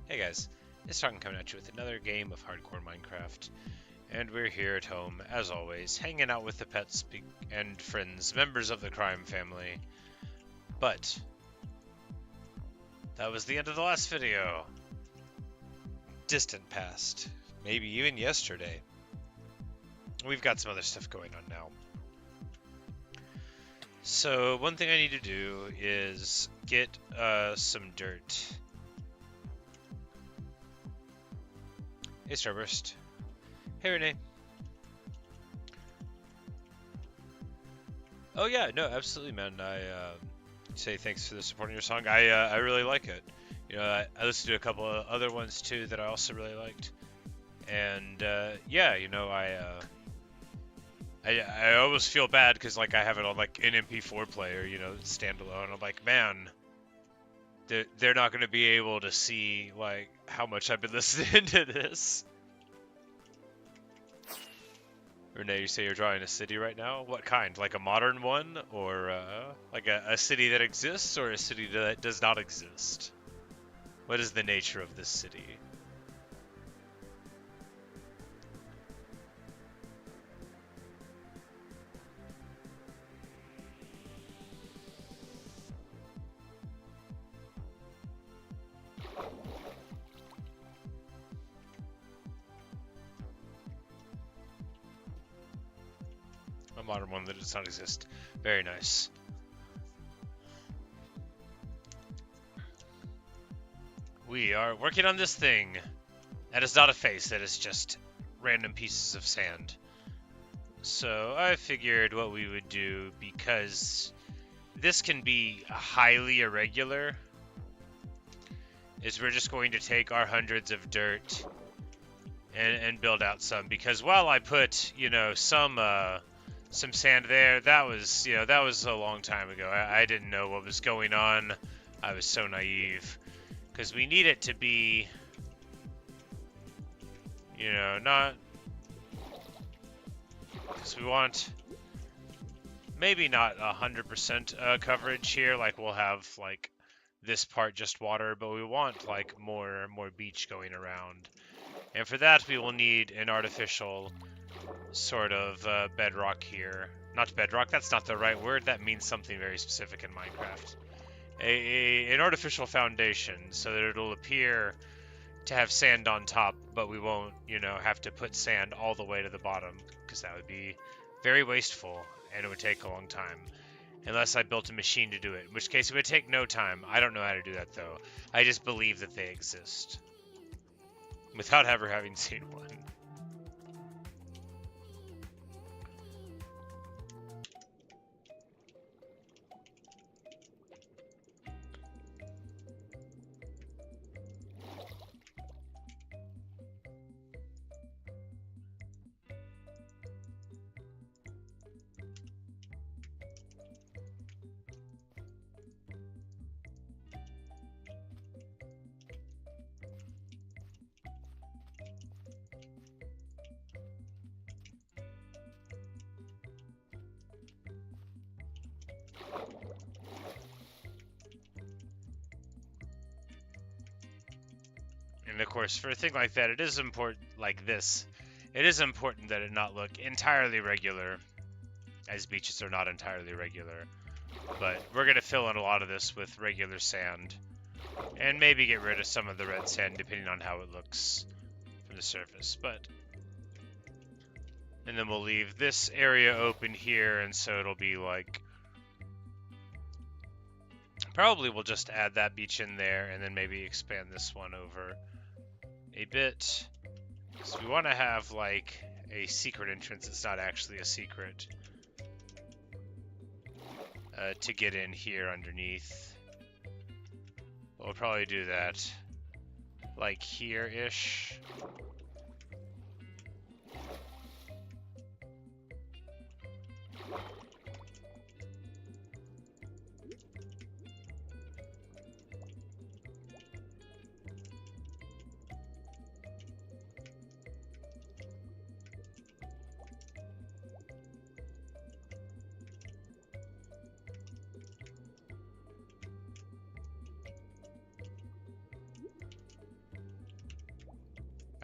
Hey guys, it's Talking coming at you with another game of hardcore Minecraft, and we're here at home, as always, hanging out with the pets and friends, members of the crime family. But, that was the end of the last video. Distant past, maybe even yesterday. We've got some other stuff going on now. So, one thing I need to do is get some dirt. Hey Starburst. Hey Renee. Oh yeah, no, absolutely, man. I say thanks for the supporting your song. I really like it. You know, I listened to a couple of other ones too that I also really liked, and yeah, you know, I almost feel bad because like I have it on like an MP4 player, you know, standalone. I'm like, man, they're not going to be able to see like how much I've been listening to this. Renee, you say you're drawing a city right now? What kind? Like a modern one? Or like a city that exists or a city that does not exist? What is the nature of this city? A modern one that does not exist. Very nice. We are working on this thing. That is not a face, that is just random pieces of sand. So I figured what we would do, because this can be highly irregular, is we're just going to take our hundreds of dirt and build out some. Because while I put, you know, some sand there, that was, you know, that was a long time ago. I didn't know what was going on. I was so naive. Because we need it to be, you know, not... Because we want maybe not 100% coverage here. Like, we'll have, like, this part just water, but we want, like, more beach going around. And for that, we will need an artificial sort of bedrock here. Not bedrock, that's not the right word. That means something very specific in Minecraft. An artificial foundation, so that it'll appear to have sand on top, but we won't, you know, have to put sand all the way to the bottom, because that would be very wasteful, and it would take a long time. Unless I built a machine to do it, in which case it would take no time. I don't know how to do that, though. I just believe that they exist, without ever having seen one. And of course, for a thing like that, it is important, like this, it is important that it not look entirely regular, as beaches are not entirely regular. But we're going to fill in a lot of this with regular sand, and maybe get rid of some of the red sand, depending on how it looks from the surface. And then we'll leave this area open here, and so it'll be like, probably we'll just add that beach in there, and then maybe expand this one over a bit, because we want to have like a secret entrance. It's not actually a secret, to get in here underneath. We'll probably do that like here-ish.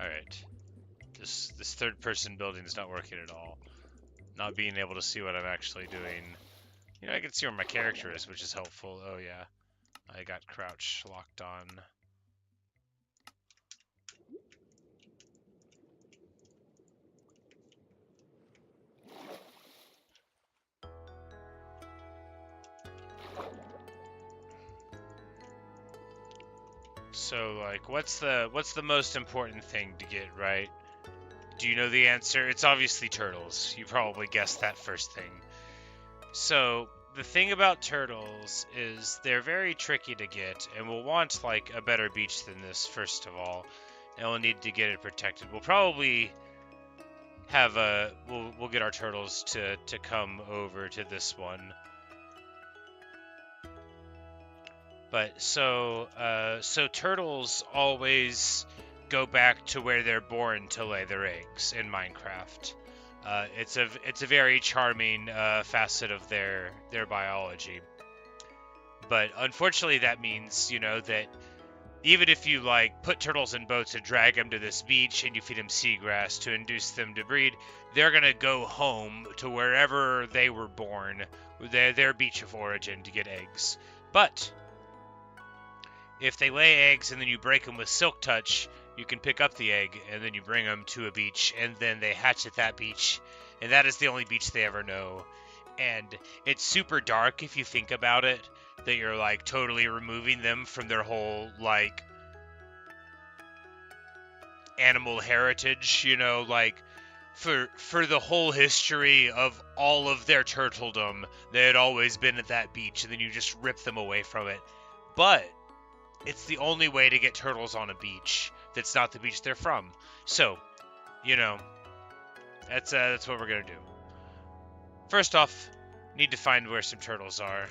Alright. This third person building is not working at all. Not being able to see what I'm actually doing. You know, I can see where my character is, which is helpful. Oh yeah. I got crouch locked on. So like what's the most important thing to get right? Do you know the answer? It's obviously turtles. You probably guessed that first thing. So the thing about turtles is they're very tricky to get, and we'll want like a better beach than this first of all, and we'll need to get it protected. We'll probably have we'll get our turtles to come over to this one. But so turtles always go back to where they're born to lay their eggs in Minecraft. It's a very charming facet of their biology. But unfortunately, that means that even if you like put turtles in boats and drag them to this beach and you feed them seagrass to induce them to breed, they're gonna go home to wherever they were born, their beach of origin, to get eggs. But if they lay eggs and then you break them with silk touch, you can pick up the egg and then you bring them to a beach and then they hatch at that beach, and that is the only beach they ever know. And it's super dark if you think about it, that you're like totally removing them from their whole like animal heritage, like for the whole history of all of their turtledom, they had always been at that beach, and then you just rip them away from it. But it's the only way to get turtles on a beach that's not the beach they're from. So, that's what we're gonna do. First off, need to find where some turtles are.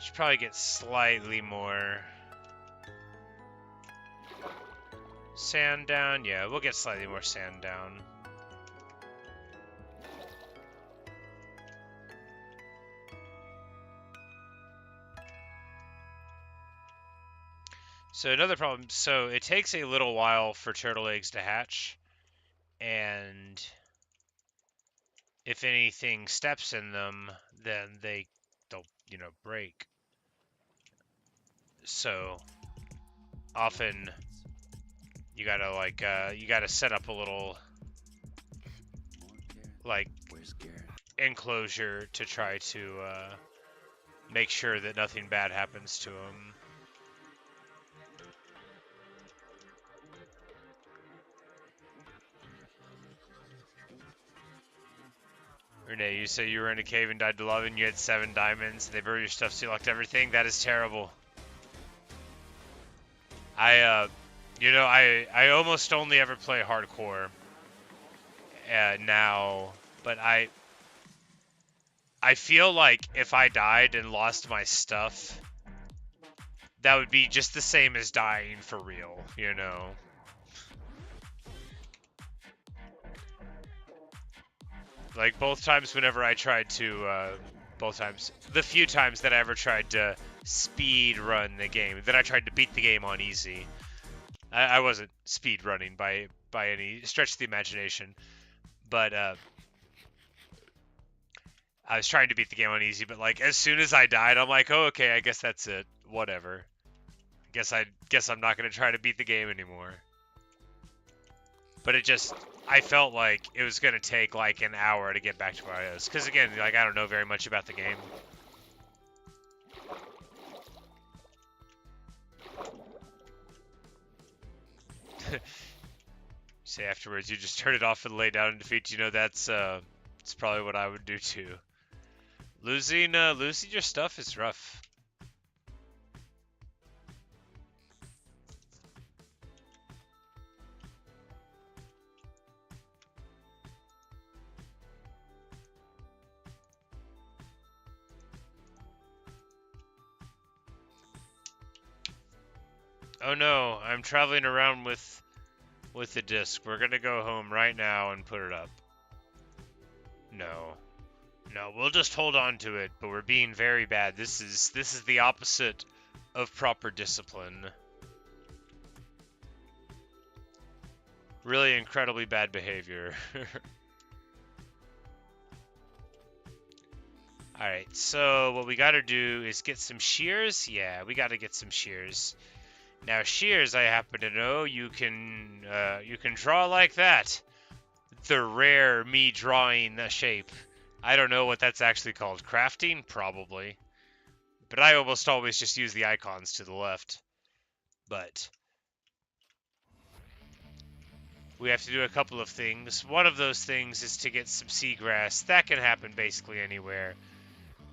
Should probably get slightly more sand down. Yeah, we'll get slightly more sand down. So another problem, so it takes a little while for turtle eggs to hatch, and if anything steps in them, then they'll break. So often you gotta set up a little like enclosure to try to make sure that nothing bad happens to them. Renee, you say you were in a cave and died to lava and you had 7 diamonds. They buried your stuff, so you locked everything. That is terrible. I almost only ever play hardcore now, but I feel like if I died and lost my stuff, that would be just the same as dying for real, Like, both times whenever I tried to, the few times that I ever tried to speed run the game, that I tried to beat the game on easy. I wasn't speed running by any stretch of the imagination, but I was trying to beat the game on easy, but like as soon as I died, I'm like, oh, okay, I guess that's it. Whatever. Guess I'm not gonna try to beat the game anymore. But I felt like it was gonna take like an hour to get back to where I was, because again, like I don't know very much about the game. Say afterwards, you just turn it off and lay down in defeat. That's probably what I would do too. Losing your stuff is rough. Oh no, I'm traveling around with the disc. We're gonna go home right now and put it up. No, we'll just hold on to it, but we're being very bad. This is the opposite of proper discipline. Really incredibly bad behavior. Alright, so what we gotta do is get some shears. Yeah, we gotta get some shears. Now shears, I happen to know, you can draw like that. The rare me drawing the shape. I don't know what that's actually called. Crafting? Probably. But I almost always just use the icons to the left. But we have to do a couple of things. One of those things is to get some seagrass. That can happen basically anywhere.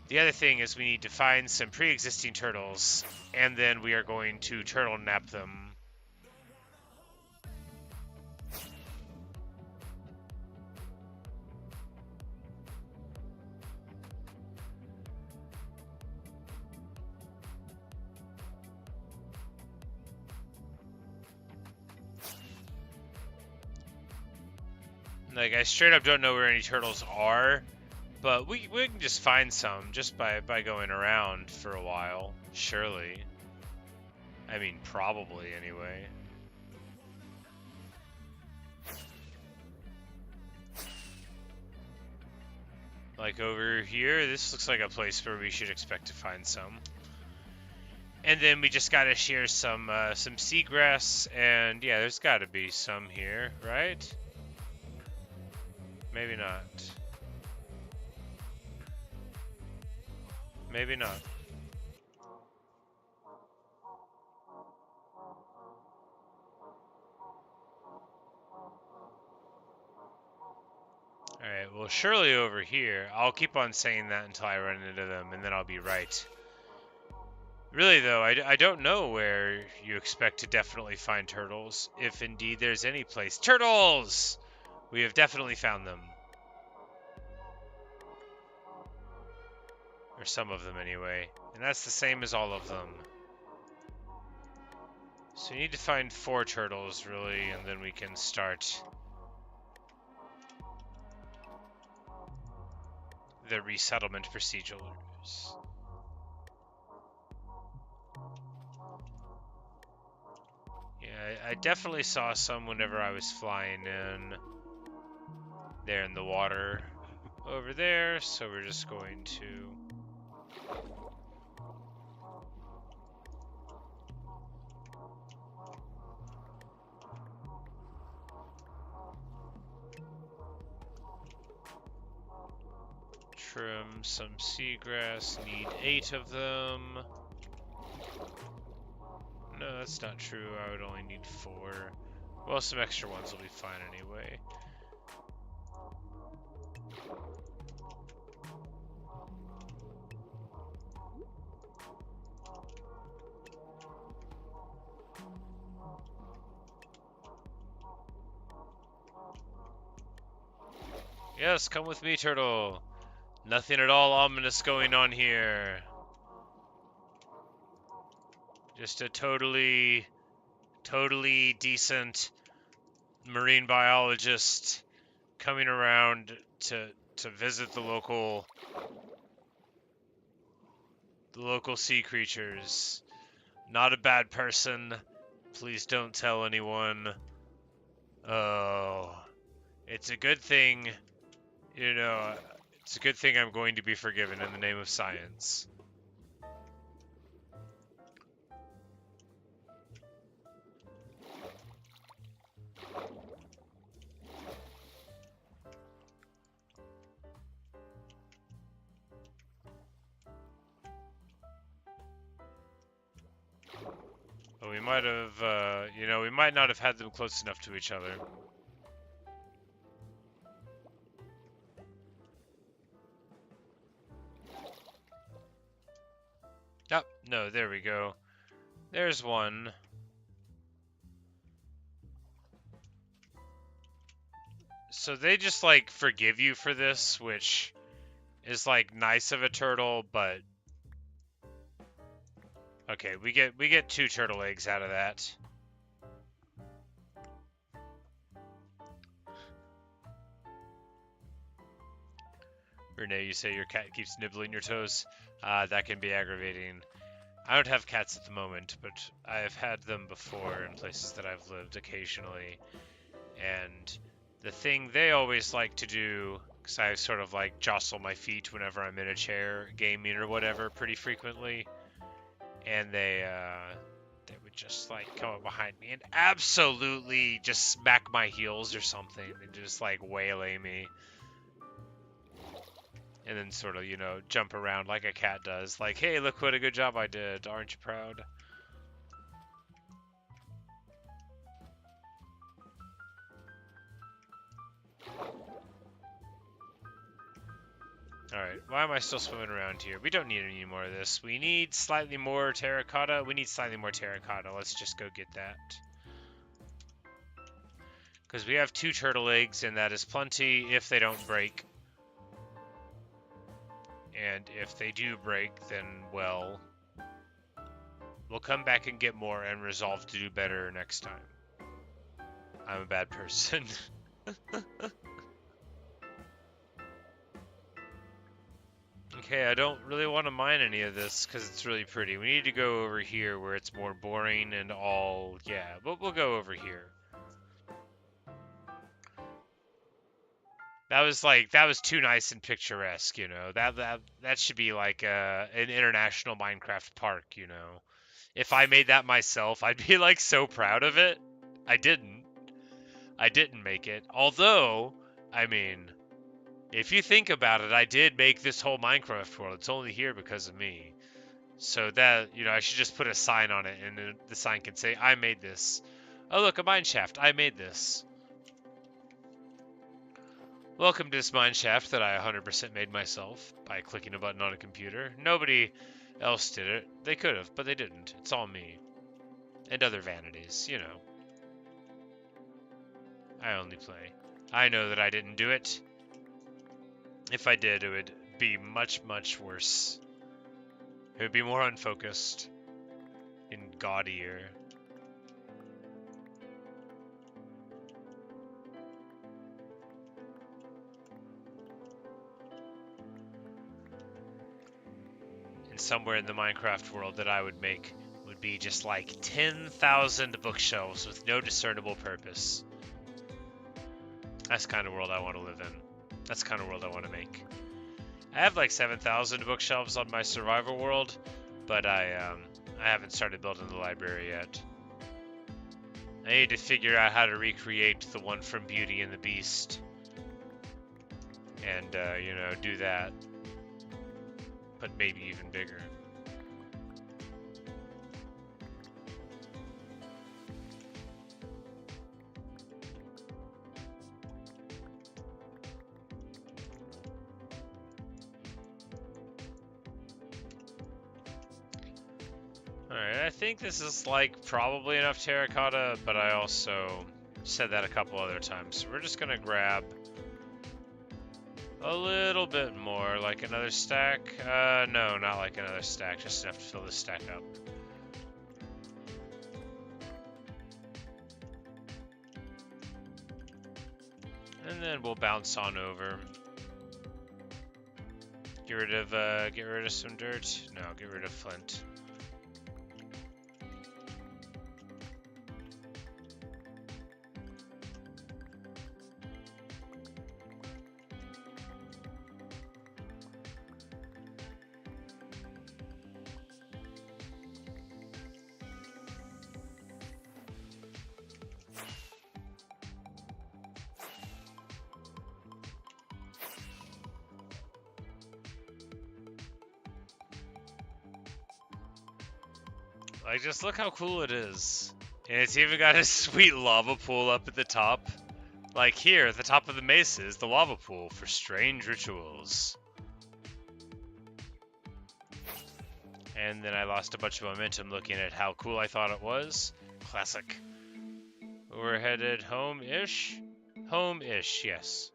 The other thing is we need to find some pre-existing turtles, and then we are going to turtle nap them. Like, I straight up don't know where any turtles are, but we can just find some just by going around for a while, surely. I mean, probably anyway. Like over here, this looks like a place where we should expect to find some. And then we just gotta shear some seagrass, and yeah, there's gotta be some here, right? Maybe not. Maybe not. Alright, well surely over here. I'll keep on saying that until I run into them, and then I'll be right. Really though, I don't know where you expect to definitely find turtles, if indeed there's any place. Turtles! We have definitely found them. Or some of them anyway. And that's the same as all of them. So you need to find 4 turtles really, and then we can start the resettlement procedures. Yeah, I definitely saw some whenever I was flying in. There in the water over there, so we're just going to trim some seagrass. Need 8 of them. No, that's not true. I would only need 4. Well, some extra ones will be fine anyway. Yes, come with me, turtle. Nothing at all ominous going on here. Just a totally decent marine biologist coming around to visit the local sea creatures. Not a bad person. Please don't tell anyone. Oh, it's a good thing, you know, it's a good thing I'm going to be forgiven in the name of science. But we might have, we might not have had them close enough to each other. Oh, no, there we go. There's one. So they just, like, forgive you for this, which is, like, nice of a turtle, but... Okay, we get 2 turtle eggs out of that. Renee, you say your cat keeps nibbling your toes? That can be aggravating. I don't have cats at the moment, but I've had them before in places that I've lived occasionally. And the thing they always like to do, because I sort of like jostle my feet whenever I'm in a chair, gaming or whatever, pretty frequently, and they would just like come up behind me and absolutely just smack my heels or something and just like waylay me. And then sort of, jump around like a cat does. Like, hey, look what a good job I did. Aren't you proud? Alright, why am I still swimming around here? We don't need any more of this. We need slightly more terracotta. We need slightly more terracotta. Let's just go get that. Because we have 2 turtle eggs, and that is plenty if they don't break. And if they do break, then, well, we'll come back and get more and resolve to do better next time. I'm a bad person. Okay, I don't really want to mine any of this because it's really pretty. We need to go over here where it's more boring and all, yeah, but we'll go over here. That was too nice and picturesque, That should be like an international Minecraft park, If I made that myself, I'd be like so proud of it. I didn't make it. Although, I mean, if you think about it, I did make this whole Minecraft world. It's only here because of me. So that, I should just put a sign on it, and the sign can say, I made this. Oh, look, a mine shaft. I made this. Welcome to this mine shaft that I 100% made myself by clicking a button on a computer. Nobody else did it. They could have, but they didn't. It's all me. And other vanities, I only play. I know that I didn't do it. If I did, it would be much, much worse. It would be more unfocused and gaudier. And somewhere in the Minecraft world that I would make would be just like 10,000 bookshelves with no discernible purpose. That's the kind of world I want to live in. That's the kind of world I want to make. I have like 7,000 bookshelves on my survival world, but I haven't started building the library yet. I need to figure out how to recreate the one from Beauty and the Beast. And, do that. But maybe even bigger. Alright, I think this is like probably enough terracotta, but I also said that a couple other times. So we're just gonna grab a little bit more, like another stack. No, not like another stack, just enough to fill this stack up. And then we'll bounce on over. Get rid of some dirt. No, get rid of flint. Like, just look how cool it is. And it's even got a sweet lava pool up at the top. Like here, at the top of the mesa is the lava pool for strange rituals. And then I lost a bunch of momentum looking at how cool I thought it was. Classic. We're headed home-ish? Home-ish, yes.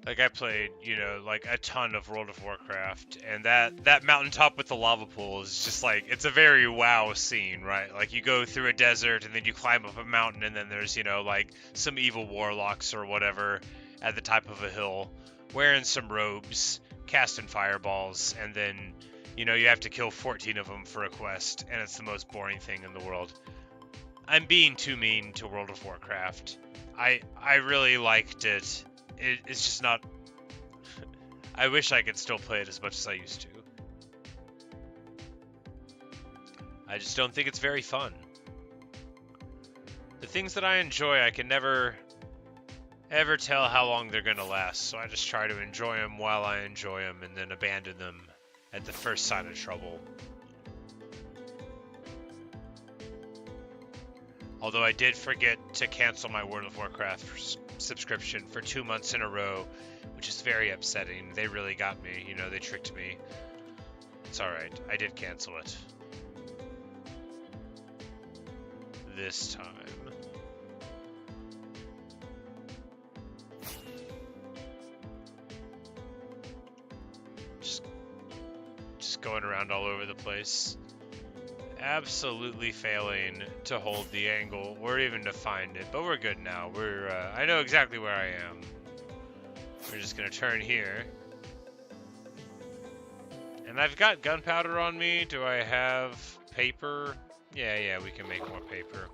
Like I played, you know, like a ton of World of Warcraft, and that mountaintop with the lava pool is just like it's a very WoW scene, right? Like you go through a desert and then you climb up a mountain, and then there's, you know, like some evil warlocks or whatever at the top of a hill, wearing some robes, casting fireballs, and then, you know, you have to kill 14 of them for a quest, and it's the most boring thing in the world. I'm being too mean to World of Warcraft. I really liked it. It's just not. I wish I could still play it as much as I used to. I just don't think it's very fun. The things that I enjoy, I can never ever tell how long they're gonna last, so I just try to enjoy them while I enjoy them and then abandon them at the first sign of trouble. Although I did forget to cancel my World of Warcraft subscription for 2 months in a row, which is very upsetting. They really got me, you know, they tricked me. It's alright, I did cancel it. This time. Just going around all over the place. Absolutely failing to hold the angle or even to find it, but we're good now. I know exactly where I am. We're just gonna turn here. And I've got gunpowder on me. Do I have paper? Yeah, we can make more paper.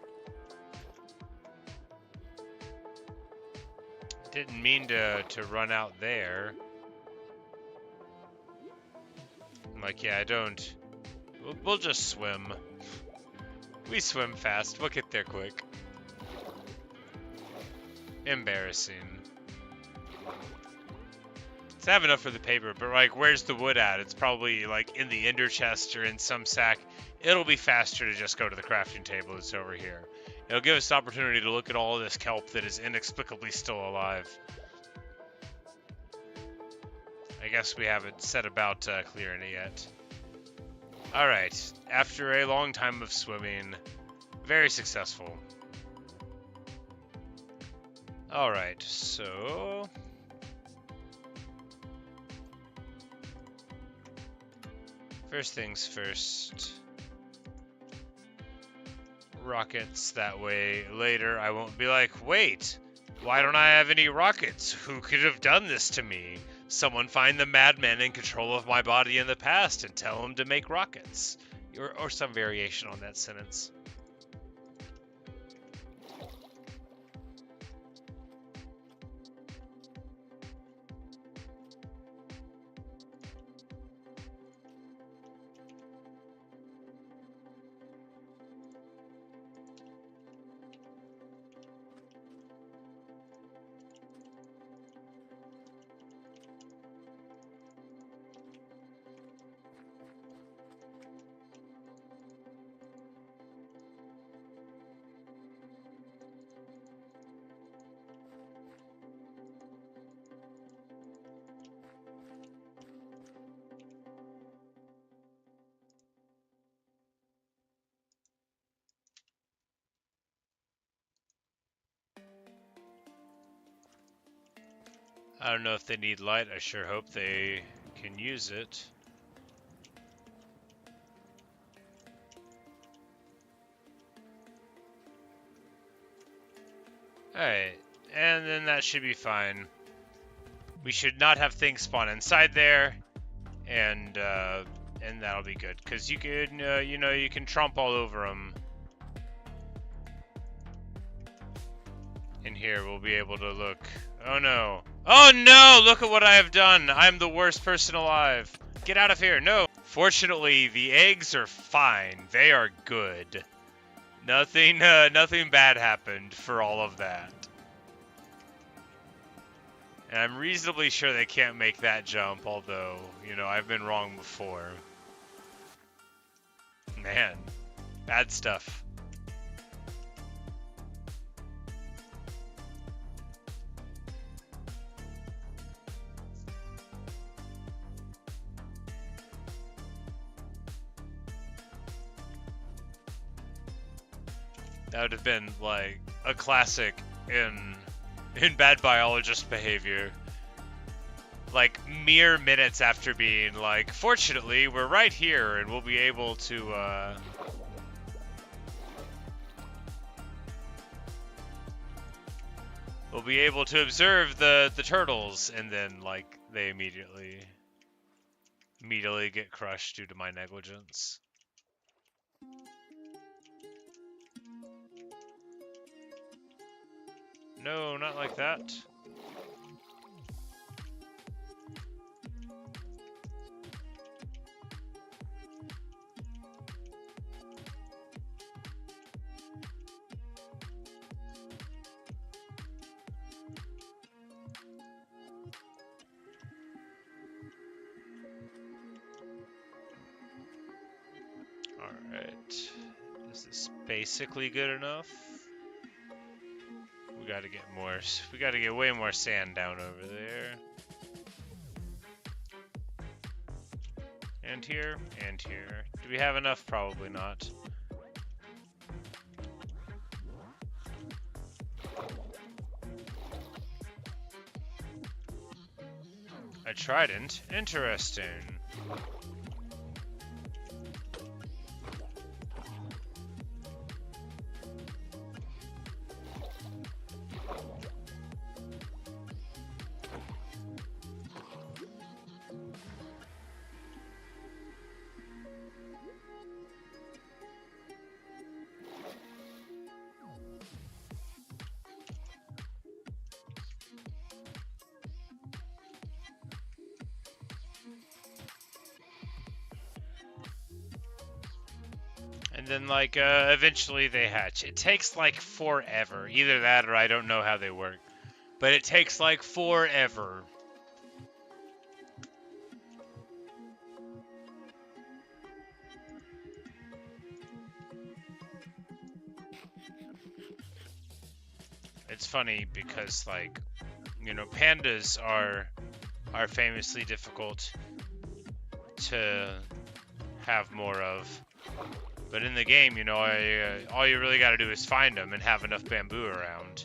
Didn't mean to run out there. I'm like, yeah, I don't. We'll just swim. We swim fast. We'll get there quick. Embarrassing. Let's have enough for the paper, but like, where's the wood at? It's probably like in the ender chest or in some sack. It'll be faster to just go to the crafting table that's over here. It'll give us the opportunity to look at all of this kelp that is inexplicably still alive. I guess we haven't set about clearing it yet. Alright, after a long time of swimming, very successful. Alright, so... first things first. Rockets, that way later I won't be like, wait, why don't I have any rockets? Who could have done this to me? Someone find the madman in control of my body in the past and tell him to make rockets. Or some variation on that sentence. I don't know if they need light. I sure hope they can use it. Alright, and then that should be fine. We should not have things spawn inside there, and that'll be good. Because you can, you know, you can tromp all over them. In here, we'll be able to look. Oh no. Oh no! Look at what I have done! I'm the worst person alive. Get out of here! No! Fortunately, the eggs are fine. They are good. Nothing bad happened for all of that. And I'm reasonably sure they can't make that jump, although, you know, I've been wrong before. Man, bad stuff. That would have been like a classic in bad biologist behavior. like mere minutes after being like, fortunately, we're right here and we'll be able to observe the turtles, and then like they immediately get crushed due to my negligence. No, not like that. Alright. Is this basically good enough? We gotta get way more sand down over there. And here, and here. Do we have enough? Probably not. A trident? Interesting. And then, like, eventually they hatch. It takes, like, forever. Either that or I don't know how they work. But it takes, like, forever. It's funny because, like, you know, pandas are famously difficult to have more of. But in the game, you know, all you really got to do is find them and have enough bamboo around.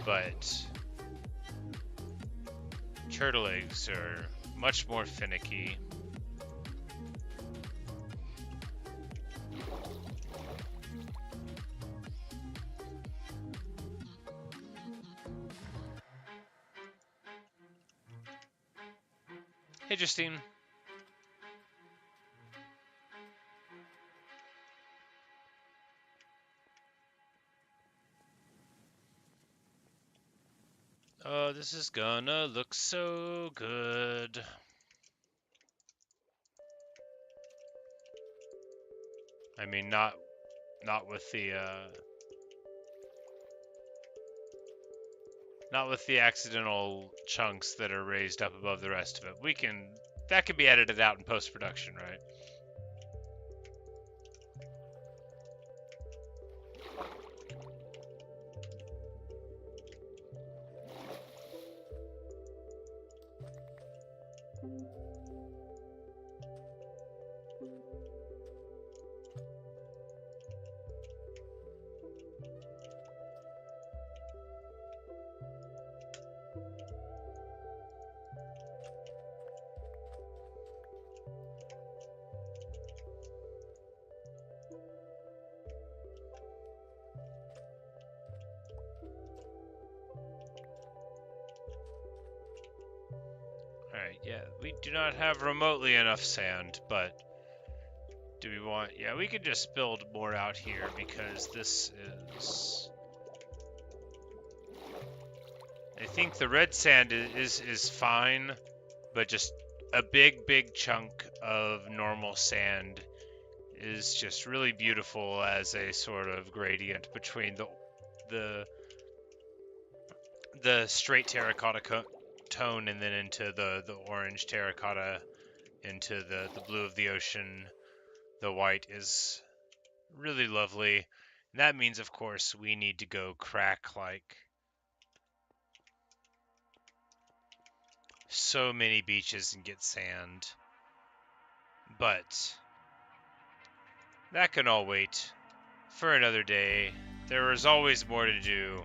But turtle eggs are much more finicky. Hey, Justine. Oh, this is gonna look so good. I mean, not with the not with the accidental chunks that are raised up above the rest of it. That can be edited out in post-production, right? Alright, yeah, we do not have remotely enough sand, but do we want... Yeah, we could just build more out here because this is... I think the red sand is fine, but just a big chunk of normal sand is just really beautiful as a sort of gradient between the straight terracotta tone and then into the orange terracotta, into the blue of the ocean. The white is really lovely. And that means, of course, we need to go crack like so many beaches and get sand. But that can all wait for another day. There is always more to do.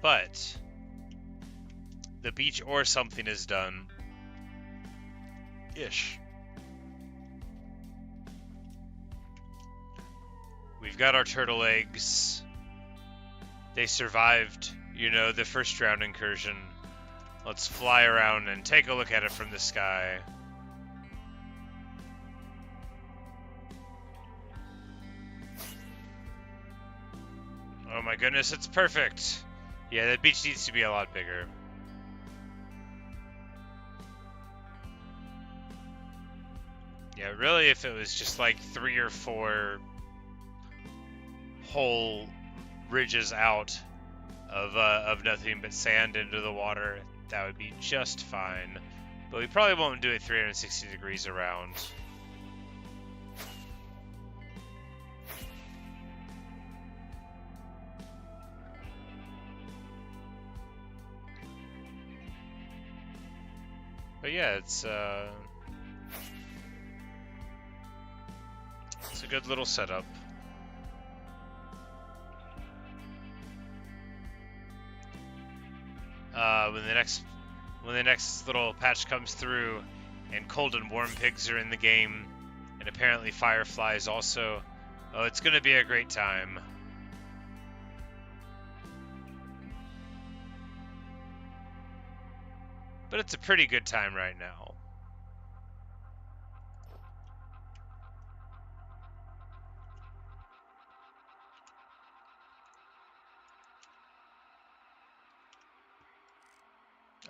But the beach or something is done. Ish. We've got our turtle eggs. They survived, you know, the first round incursion. Let's fly around and take a look at it from the sky. Oh my goodness, it's perfect. Yeah, the beach needs to be a lot bigger. Yeah, really, if it was just like 3 or 4 whole ridges out of nothing but sand into the water, that would be just fine. But we probably won't do it 360 degrees around. But yeah, it's a good little setup. When the next little patch comes through, and cold and warm pigs are in the game, and apparently fireflies also, oh, it's gonna be a great time. But it's a pretty good time right now.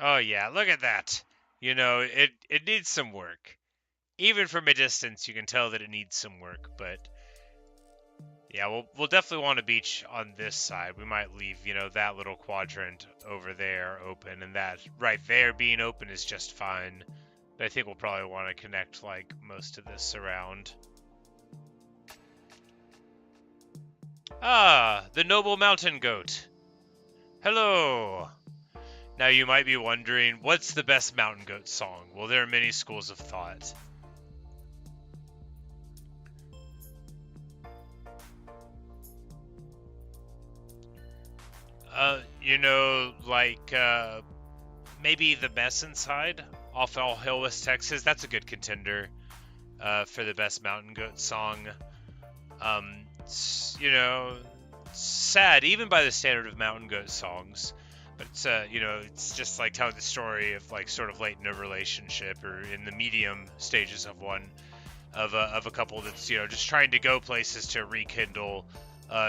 Oh yeah, look at that. You know, it needs some work. Even from a distance, you can tell that it needs some work, but yeah, we'll definitely want a beach on this side. We might leave, you know, that little quadrant over there open, and that right there being open is just fine. But I think we'll probably want to connect, like, most of this around. Ah, the noble mountain goat. Hello. Now you might be wondering, what's the best mountain goat song? Well, there are many schools of thought. You know, like, maybe The Mess Inside off All Hail West Texas. That's a good contender for the best mountain goat song. You know, sad even by the standard of mountain goat songs, but it's you know, it's just like telling the story of like sort of late in a relationship or in the medium stages of one, of a couple that's, you know, just trying to go places to rekindle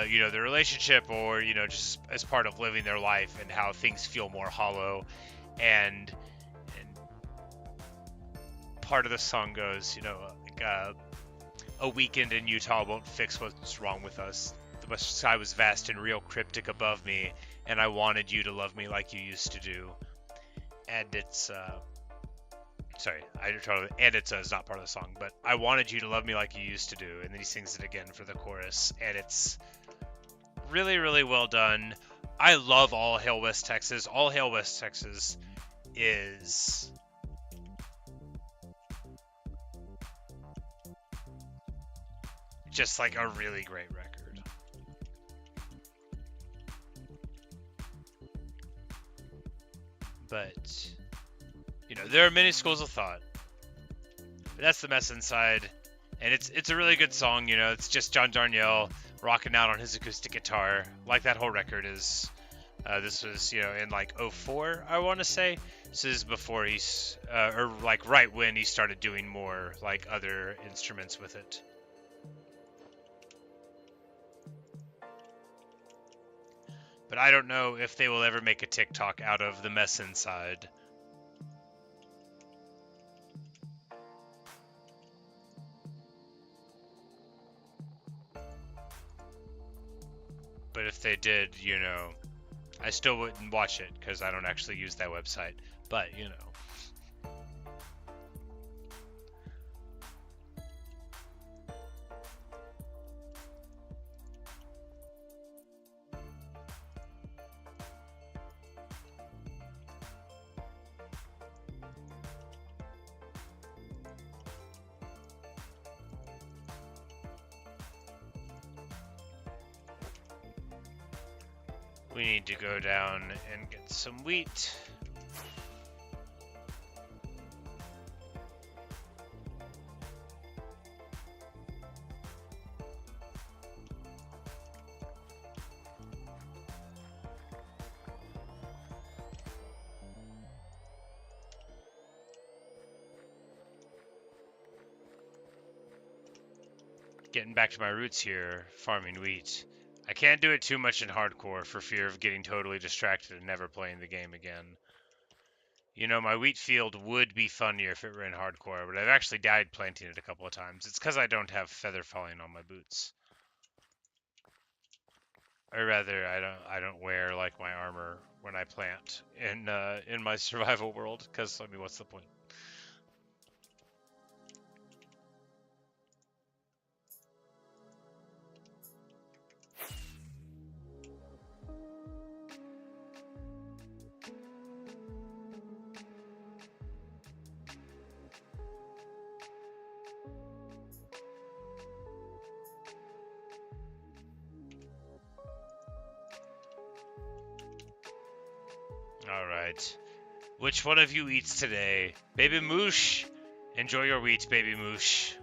you know, the relationship, or, you know, just as part of living their life, and how things feel more hollow. And part of the song goes, you know, like, a weekend in Utah won't fix what's wrong with us. The sky was vast and real cryptic above me, and I wanted you to love me like you used to do. And it's sorry, it's not part of the song, but I wanted you to love me like you used to do. And then he sings it again for the chorus, and it's really, really well done. I love All Hail West Texas. All Hail West Texas is just like a really great record. But, you know, there are many schools of thought. But that's The Mess Inside, and it's a really good song. You know, it's just John Darnielle rocking out on his acoustic guitar, like that whole record is. This was, you know, in like 04, I want to say. This is before he's, or like right when he started doing more like other instruments with it. But I don't know if they will ever make a TikTok out of The Mess Inside. But if they did, you know, I still wouldn't watch it because I don't actually use that website. But, you know. We need to go down and get some wheat. Getting back to my roots here, farming wheat. I can't do it too much in hardcore for fear of getting totally distracted and never playing the game again. You know, my wheat field would be funnier if it were in hardcore, but I've actually died planting it a couple of times. It's because I don't have feather falling on my boots. Or rather, I don't wear like my armor when I plant in my survival world, because I mean, what's the point? Alright. Which one of you eats today? Baby Moosh! Enjoy your wheat, Baby Moosh.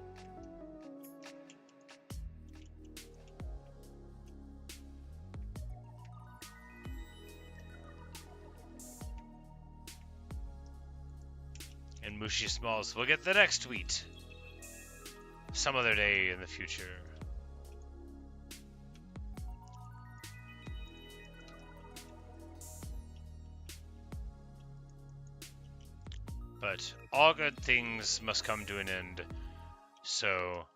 And Mooshy Smalls will get the next wheat. Some other day in the future. But all good things must come to an end. So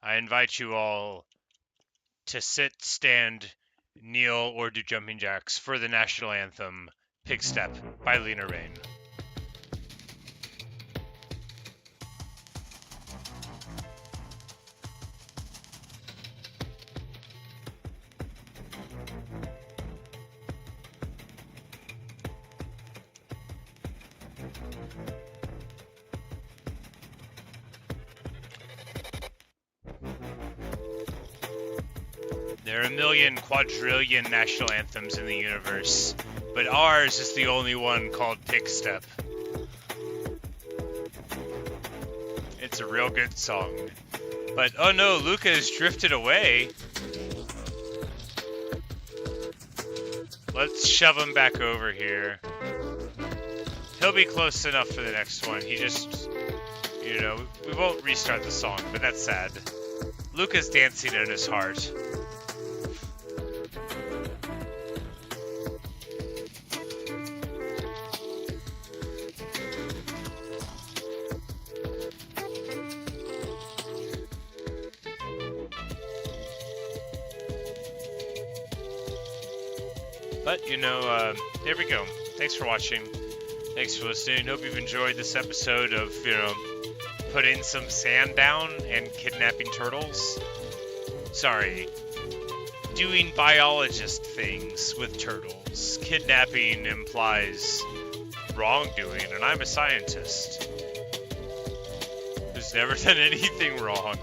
I invite you all to sit, stand, kneel, or do jumping jacks for the national anthem, Pig Step by Lena Rain. There are a million quadrillion national anthems in the universe, but ours is the only one called Pig Step. It's a real good song. But oh no, Luca has drifted away. Let's shove him back over here. He'll be close enough for the next one. He just, you know, we won't restart the song, but that's sad. Luca's dancing in his heart. But, you know, there we go. Thanks for watching. Thanks for listening. Hope you've enjoyed this episode of, you know, putting some sand down and kidnapping turtles. Sorry. Doing biologist things with turtles. Kidnapping implies wrongdoing, and I'm a scientist who's never done anything wrong.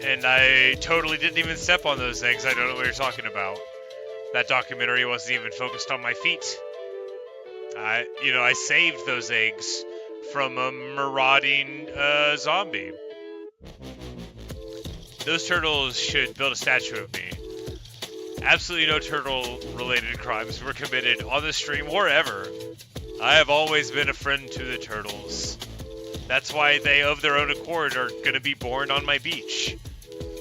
And I totally didn't even step on those eggs. I don't know what you're talking about. That documentary wasn't even focused on my feet. I saved those eggs from a marauding zombie. Those turtles should build a statue of me. Absolutely no turtle-related crimes were committed on the stream or ever. I have always been a friend to the turtles. That's why they, of their own accord, are going to be born on my beach.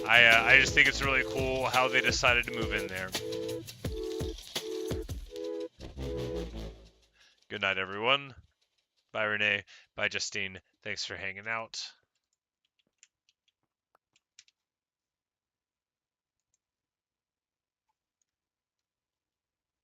I just think it's really cool how they decided to move in there. Good night, everyone. Bye, Renee. Bye, Justine. Thanks for hanging out.